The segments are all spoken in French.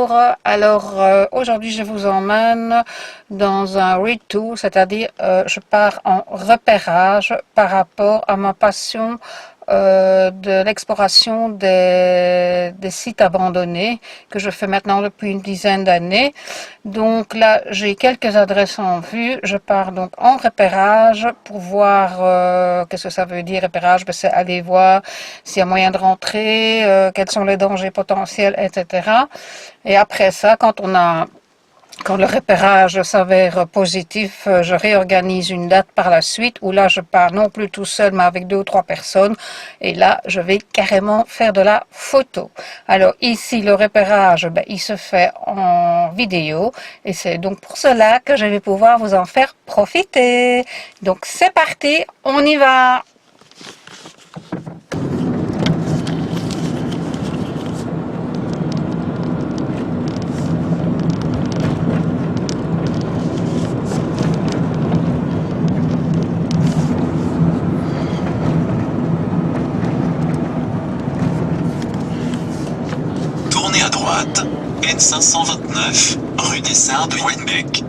Bonjour, alors aujourd'hui je vous emmène dans un read tour, c'est-à-dire je pars en repérage par rapport à ma passion de l'exploration des sites abandonnés que je fais maintenant depuis une dizaine d'années. Donc là j'ai quelques adresses en vue, je pars donc en repérage pour voir qu'est-ce que ça veut dire repérage, ben, c'est aller voir s'il y a moyen de rentrer, quels sont les dangers potentiels, etc. Et après ça, quand le repérage s'avère positif, je réorganise une date par la suite où là je pars non plus tout seul mais avec 2 ou 3 personnes et là je vais carrément faire de la photo. Alors ici le repérage, ben, il se fait en vidéo et c'est donc pour cela que je vais pouvoir vous en faire profiter. Donc c'est parti, on y va! Tournez à droite, N529, rue des Sardes de Wenbeck.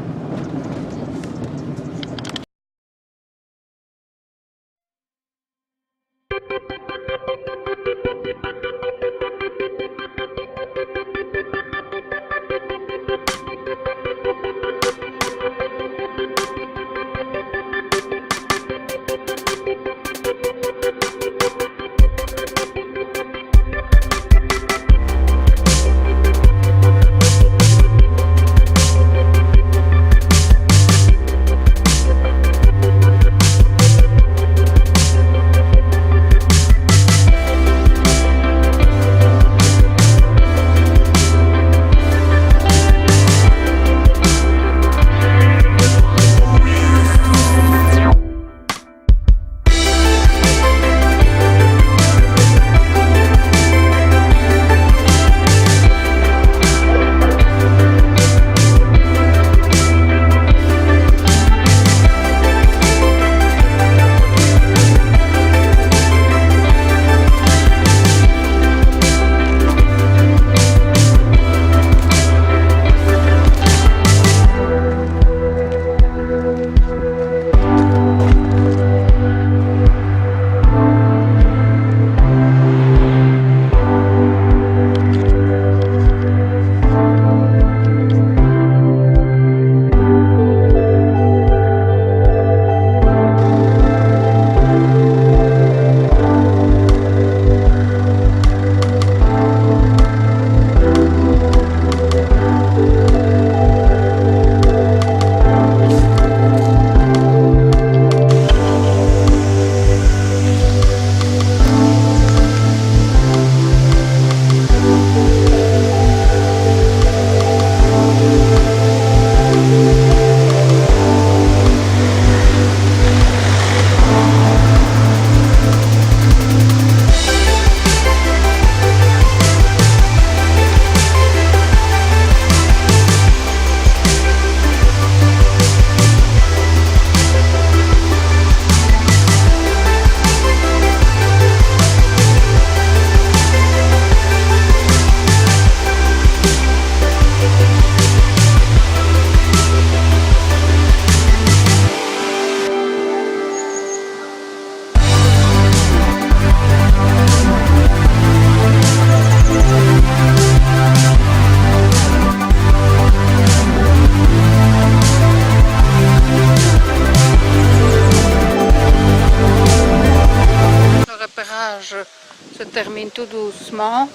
Se termine tout doucement.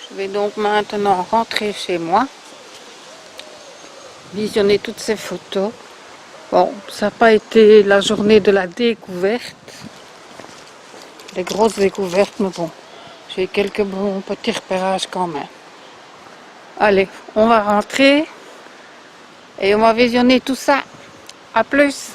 Je vais donc maintenant rentrer chez moi, visionner toutes ces photos. Bon, ça n'a pas été la journée de la découverte, des grosses découvertes, mais bon, j'ai quelques bons petits repérages quand même. Allez, on va rentrer et on va visionner tout ça. À plus!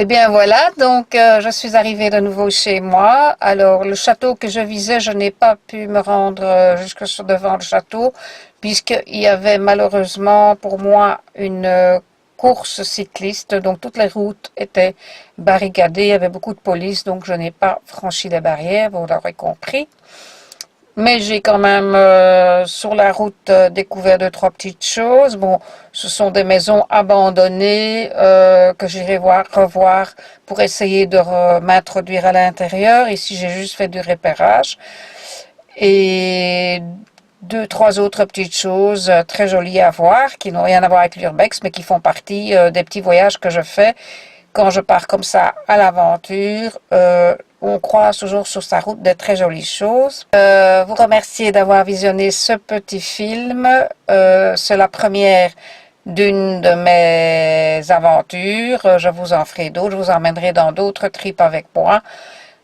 Eh bien voilà, donc je suis arrivée de nouveau chez moi. Alors le château que je visais, je n'ai pas pu me rendre jusque devant le château, puisqu'il y avait malheureusement pour moi une course cycliste, donc toutes les routes étaient barricadées, il y avait beaucoup de police, donc je n'ai pas franchi les barrières, vous l'aurez compris. Mais j'ai quand même sur la route découvert deux, trois petites choses. Bon, ce sont des maisons abandonnées que j'irai revoir pour essayer de m'introduire à l'intérieur. Ici, j'ai juste fait du repérage. Et deux, trois autres petites choses très jolies à voir qui n'ont rien à voir avec l'urbex, mais qui font partie des petits voyages que je fais quand je pars comme ça à l'aventure. On croise toujours sur sa route de très jolies choses. Vous remercier d'avoir visionné ce petit film. C'est la première d'une de mes aventures. Je vous en ferai d'autres. Je vous emmènerai dans d'autres trips avec moi.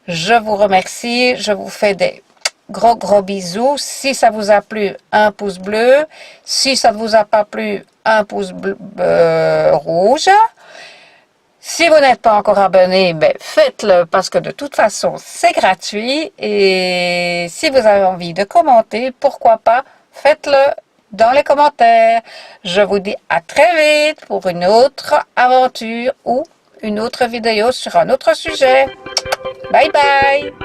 Je vous remercie. Je vous fais des gros bisous. Si ça vous a plu, un pouce bleu. Si ça ne vous a pas plu, un pouce bleu, rouge. Si vous n'êtes pas encore abonné, ben faites-le parce que de toute façon, c'est gratuit. Et si vous avez envie de commenter, pourquoi pas, faites-le dans les commentaires. Je vous dis à très vite pour une autre aventure ou une autre vidéo sur un autre sujet. Bye bye!